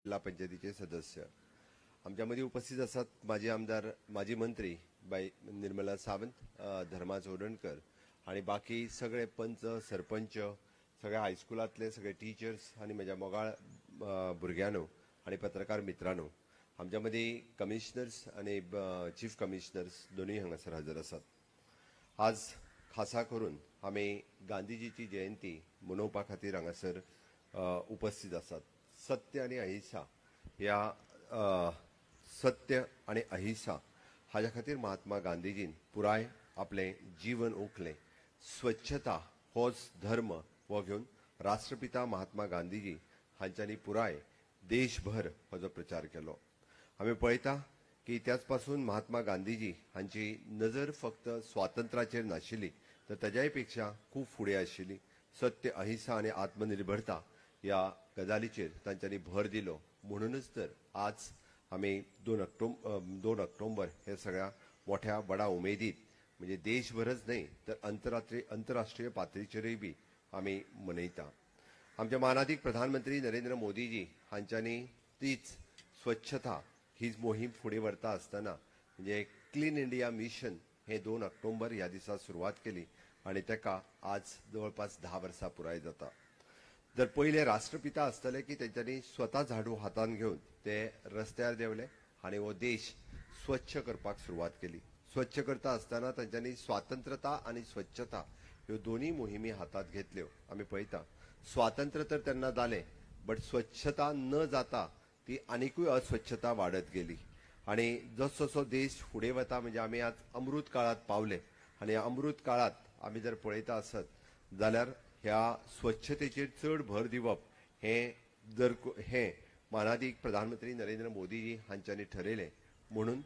जिल्हा पंचायतीचे सदस्य आमच्यामध्ये उपस्थित असतात माजी आमदार माजी मंत्री बाई निर्मला सावंत, धर्मा जोडणकर आणि बाकी सगळे पंच सरपंच सगळ्या हायस्कुलातले सगळे टीचर्स आणि माझ्या मोगाळ भुरग्यांनो आणि पत्रकार मित्रांनो, आमच्यामध्ये कमिशनर्स आणि चीफ कमिशनर्स दोन्ही हांगासर हजर असतात। आज खासा करून आम्ही गांधीजीची जयंती मनोवपा खातीर हांगासर उपस्थित असतात। सत्य आणि अहिंसा या सत्य आणि अहिंसा हाच्या खातीर महात्मा गांधीजीन पुराय आपले जीवन ओंखलें। स्वच्छता होच धर्म हो घेवन राष्ट्रपिता महात्मा गांधीजी हांच्यांनी पुराय देशभर हाचो प्रचार केलो। आमी पळयता की त्याच पासून महात्मा गांधीजी हांची नजर फक्त स्वातंत्र्याचेर नाशिल्ली तर ताज्याय पेक्षा खूब फुडें आशिल्ली। सत्य अहिंसा आणि आत्मनिर्भरता या गजालीचेर तांच्यांनी भर दिलो। म्हणूनच तर आज आमी 2 ऑक्टोबर हे सगळ्या मोठ्या बडा उमेदीत म्हणजे देशभरच नाही तर अंतरराष्ट्रीय पातळीचेरय बी आमी मनयता। आमचे मानाधीक प्रधानमंत्री नरेंद्र मोदीजी हांच्यांनी तीच स्वच्छता हीच मोहीम फुडें व्हरता आसतना म्हणजे क्लीन इंडिया मिशन हे 2 ऑक्टोबर ह्या दिसा सुरवात केली आणि तेका आज जवळपास 10 वर्सां पुराय जाता। जर पहिले राष्ट्रपिता आसतले की तेंच्यांनी स्वता झाडू हातान घेवन ते रस्त्यार देवले आणि हो देश स्वच्छ करपाक सुरवात केली। स्वच्छ करता आसतना तांच्यांनी स्वातंत्र्यता आणि स्वच्छता ह्यो दोन्ही मोहिमी हातात घेतल्यो। आमी पळयता स्वातंत्र्य तर तेन्ना जालें बट स्वच्छता न जाता ती आनिकूय अस्वच्छता वाडत गेली आणि जसो जसो देश फुडें वता म्हणजे आमी आज अमृत काळात पावले आणि अमृत काळात आमी जर पळयता आसत जाल्यार ह्या स्वच्छतेचेर चड भर दिवप हे मानाधीक प्रधानमंत्री नरेंद्र मोदीजी हांच्यांनी ठरयलें। म्हणून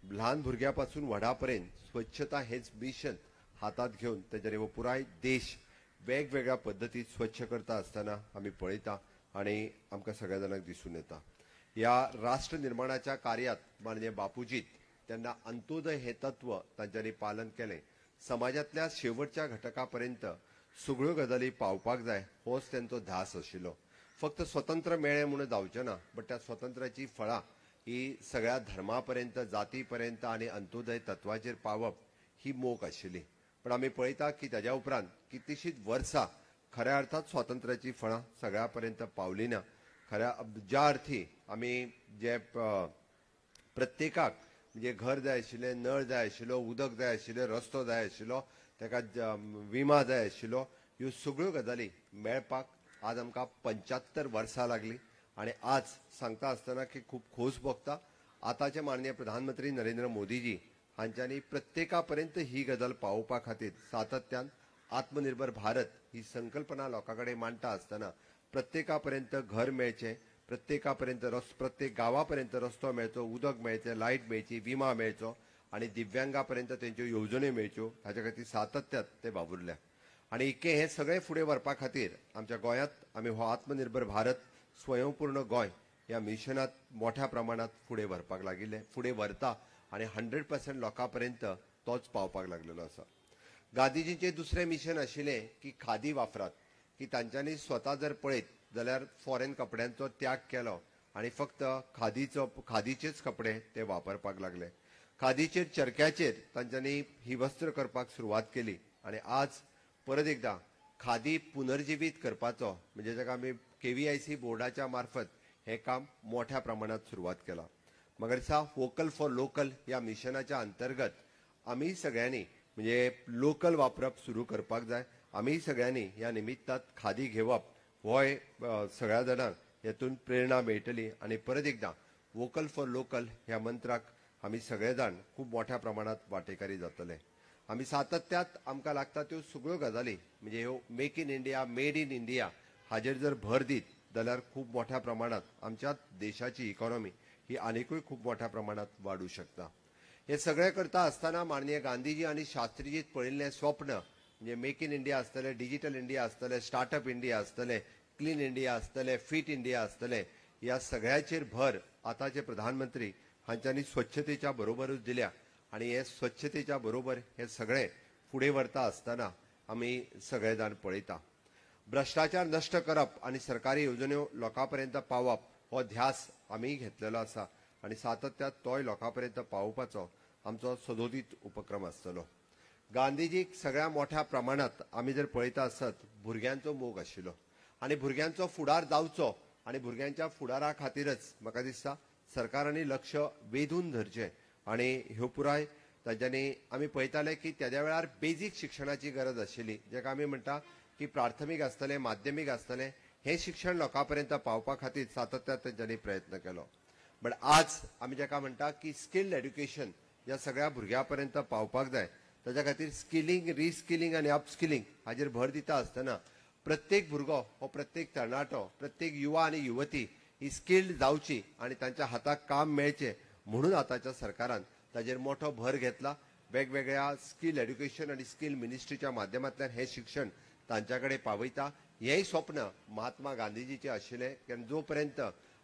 ल्हान भुरग्यापासून व्हडापर्यंत स्वच्छता हेच मिशन हातात घेवन तेजेर हो पुराय देश वेगवेगळ्या पद्धतीत स्वच्छ करता आसतना आमी पळयता आणि आमकां सगळ्या जाणांक दिसून येता। या राष्ट्र निर्माणाच्या कार्यात माननीय बापूजीत त्यांना अंत्योदय हे तत्व तांच्यांनी पालन केलें। समाजातल्या शेवटच्या घटकापर्यंत सगळ्यो गजाली पावपाक जाय होच त्यांचो ध्यास आशिल्लो। फक्त स्वतंत्र मेळ्ळें म्हणून जावचें ना बट त्या स्वतंत्राची फळां ही सगळ्या धर्मापर्यंत जातीपर्यंत आणि अंत्योदय तत्वाचेर पावप ही मोख आशिल्ली। पण आमी पळयता की ताज्या उपरांत कितलीशींच वर्सां खऱ्या अर्थात स्वातंत्र्याची फळां सगळ्यापर्यंत पावली ना। खऱ्या ज्या अर्थी आमी जे प्रत्येकाक म्हणजे घर जाय आशिल्लें, नळ जाय आशिल्लो, उदक जाय आशिल्लें, रस्तो जाय आशिल्लो, ताका विमा जाय आशिल्लो, ह्यो सगळ्यो गजाली मेळपाक आज आमकां 75 वर्सां लागली आणि आज सांगता आसतना की खूब खोस भोगता। आताचे माननीय प्रधानमंत्री नरेंद्र मोदीजी हांच्यांनी प्रत्येकापर्यंत ही गजाल पावोवपा खातीर सातत्यान आत्मनिर्भर भारत ही संकल्पना लोकांकडे मांडटा आसतना प्रत्येकापर्यंत घर मेळचें, प्रत्येकापर्यंत प्रत्येक गांवापर्यंत रस्तो मेळचो, उदक मेळचें, लायट मेळची, विमा मेळचो आणि दिव्यांगापर्यंत तेंच्यो येवजण्यो मेळच्यो हाच्या खातीर सातत्यात ते वावुरल्या। आणि हे सगळे फुडें व्हरपा खातीर आमच्या गोंयांत आमी हो आत्मनिर्भर भारत स्वयंपूर्ण गोंय ह्या मिशनात मोठ्या प्रमाणात फुडें व्हरपाक लागिल्ले, फुडें व्हरता आणि 100% लोकांपर्यंत तोच पावपाक लागलेलो आसा। गांधीजींचें दुसरें मिशन आशिल्लें की खादी वापरात, की तांच्यांनी स्वता जर पळयत जाल्यार फॉरेन कपड्यांचो त्याग केलो आणि फक्त खादीचेच कपडे ते वापरपाक लागले। खादीचेर चरख्याचेर तांच्यांनी ही वस्त्र करपाक सुरवात केली आणि आज परत एकदा खादी पुनर्जीवित करपाचो म्हणजे जाका आमी KVIC बोर्डाच्या मार्फत हे काम मोठ्या प्रमाणात सुरवात केला। म्हाका दिसता वोकल फॉर लोकल या मिशनाच्या अंतर्गत आमी सगळ्यांनी म्हणजे लोकल वापरप सुरू करपाक जाय। आमी सगळ्यांनी या निमित्तात खादी घेवप होय सगळ्या जाणांक हेतून प्रेरणा मेळटली आणि परत एकदा वोकल फॉर लोकल ह्या मंत्राक आमी सगळे जाण खूब मोठ्या प्रमाणात वांटेकारी जातले। आमी सातत्यात आमकां लागता त्यो सगळ्यो गजाली म्हणजे ह्यो make in India, made in India हाजेर जर भर दीत जाल्यार खूब मोठ्या प्रमाणात आमच्या देशाची इकॉनॉमी ही आनिकूय खूब मोठ्या प्रमाणात वाडू शकता। हे सगळे करता आसतना माननीय गांधीजी आणि शास्त्रीजीत पळयिल्लें स्वप्न म्हणजे मेक इन इंडिया आसतलें, डिजिटल इंडिया आसतलें, स्टार्टअप इंडिया आसतलें, क्लीन इंडिया आसतलें, फिट इंडिया आसतलें, ह्या सगळ्याचेर भर आताचे प्रधानमंत्री हांच्यांनी स्वच्छतेच्या बरोबरूच दिल्या आणि हे स्वच्छतेच्या बरोबर हे सगळे फुडें व्हरता आसतना आमी सगळे जाण पळयता। भ्रष्टाचार नष्ट करप आणि सरकारी योजन्यो लोकांपर्यंत पावप हो ध्यास आमी घेतलेलो आसा आनी सातत्यात तोय लोकांपर्यंत पावोवपाचो आमचो सदोदीत उपक्रम आसतलो. गांधीजीक सगळ्या मोठ्या प्रमाणात आमी जर पळयता आसत भुरग्यांचो मोग आशिल्लो आनी भुरग्यांचो फुडार जावचो आनी भुरग्यांच्या फुडारा खातीरच म्हाका दिसता सरकारांनी लक्ष वेधून धरचें आनी ह्यो पुराय तांच्यांनी आमी पळयताले की तेद्या वेळार बेजीक शिक्षणाची गरज आशिल्ली, जेका आमी म्हणटा की प्राथमीक आसतलें माध्यमीक आसतलें हें शिक्षण लोकांपर्यंत पावपा खातीर सातत्यान तांच्यांनी प्रयत्न केलो. बट आज आमी जेका म्हणटा की स्किल्ड एड्युकेशन ह्या सगळ्या भुरग्यां पावपाक जाय, ताच्या खातीर स्किलिंग, रिस्किलिंग आनी अपस्किलिंग हाचेर भर दिता आसतना प्रत्येक भुरगो हो प्रत्येक तरणाटो, प्रत्येक युवा आनी युवती ही स्किल्ड जावची आनी तांच्या हाताक काम मेळचें म्हणून आतांच्या सरकारान ताचेर मोठो भर घेतला. वेगवेगळ्या स्किल एड्युकेशन आनी स्किल मिनिस्ट्रीच्या माध्यमांतल्यान हे शिक्षण तांच्या कडेन पावयता. हेंय स्वप्न महात्मा गांधीजीचें आशिल्लें, कारण जो पर्यंत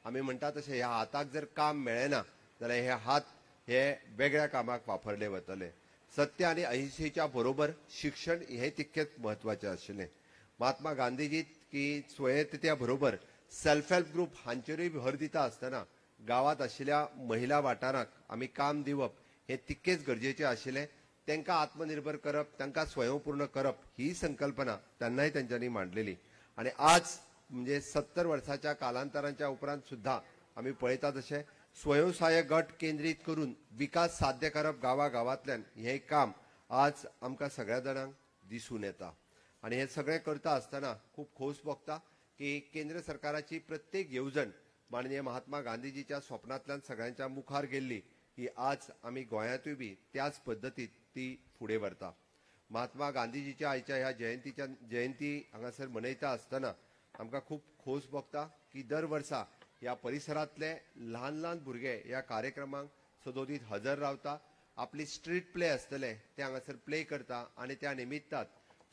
आमी म्हणटा तशें ह्या हाताक जर काम मेळना जाल्यार हे हात हे वेगळ्या कामाक वापरले वतले. सत्य आनी अहिंसेच्या बरोबर शिक्षण हे तितकेच म्हत्वाचें आशिल्लें. महात्मा गांधीजी की स्वयंतत्या बरोबर सेल्फ हेल्प ग्रुप हांचेरूय भर दिता आसतना गांवांत आशिल्ल्या महिला वाठाराक आमी काम दिवप हे तितकेच गरजेचें आशिल्लें. तांकां आत्मनिर्भर करप, तांकां स्वयंपूर्ण करप ही संकल्पना तेन्नाय तांच्यांनी मांडलेली. आनी आज म्हणजे 70 वर्साच्या कालांतराच्या उपरांत सुद्धा आमी पळयता तशें स्वयंसहाय्यक गट केंद्रीत करून विकास साध्य करप गांवांतल्यान हें काम आज आमकां सगळ्या जाणांक दिसून येता. आनी हे सगळें करता आसतना खूब खोस भोगता की केंद्र सरकाराची प्रत्येक येवजण माननीय महात्मा गांधीजीच्या स्वप्नांतल्यान सगळ्यांच्या मुखार गेल्ली ही आज आमी गोंयांतूय बी त्याच पद्दतीत ती फुडें व्हरता. महात्मा गांधीजीच्या आयच्या ह्या जयंती हांगासर मनयता आसतना आमकां खूब खोस भोगता की दर वर्सा ह्या परिसरांतले ल्हान ल्हान भुरगे ह्या कार्यक्रमांक सदोदीत हजर रावता. आपली स्ट्रीट प्ले आसतले ते हांगासर प्ले करता आनी त्या निमित्तान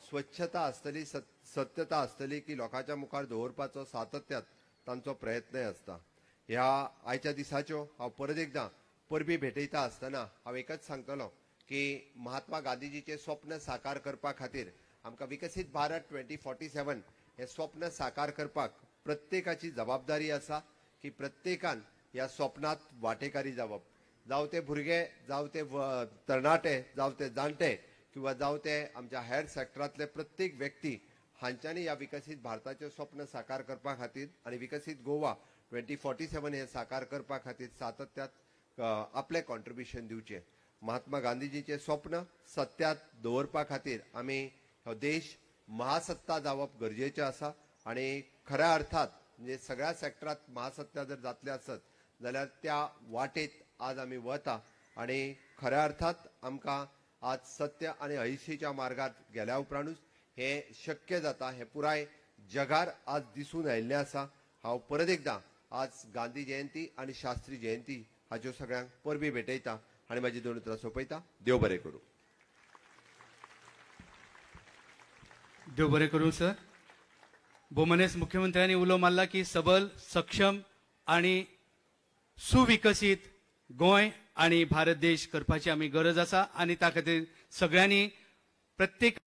स्वच्छता आसतली, सत्यता आसतली की लोकांच्या मुखार दवरपाचो सातत्यात तांचो प्रयत्नय आसता. ह्या आयच्या दिसाच्यो हांव परत एकदां परबी भेटयता आसतना हांव एकच सांगतलों की महात्मा गांधीजीचें स्वप्न साकार करपा खातीर आमकां विकसीत भारत 2047 हे स्वप्न साकार करपाक प्रत्येकाची जबाबदारी आसा की प्रत्येकान ह्या स्वप्नांत वांटेकारी जावप. जावं ते भुरगे, जावं ते तरणाटे, जावं ते जाणटे किंवा जावं ते आमच्या हेर सॅक्टरांतले प्रत्येक व्यक्ती हांच्यांनी ह्या विकसीत भारताचें स्वप्न साकार करपा खातीर आनी विकसीत गोवा 2047 हे साकार करपा खातीर सातत्यात आपलें कॉन्ट्रिब्युशन दिवचें. महात्मा गांधीजीचें स्वप्न सत्यात दवरपा खातीर आमी हो देश महासत्ता जावप गरजेचें आसा आनी खऱ्या अर्थात म्हणजे सगळ्या सॅक्टरांत महासत्ता जर जातले आसत जाल्यार त्या वाटेत आज आमी वता आनी खऱ्या अर्थात आमकां आज सत्य आनी अहिंसेच्या मार्गात गेल्या उपरांतूच हे शक्य जाता. हे पुराय जगार आज दिसून आयिल्लें आसा. हांव परत एकदां आज गांधी जयंती आनी शास्त्री जयंती हाच्यो सगळ्यांक परबी भेटयता आनी म्हाजी 2 उतरां सोंपयता. देव बरें करूं. देव बरें करूं सर. भोवमनेस मुख्यमंत्र्यांनी उलो मारला की सबल, सक्षम आणि सुविकसीत गोंय आणि भारत देश करपाची आमी गरज आसा आणि त्या खातीर सगळ्यांनी प्रत्येक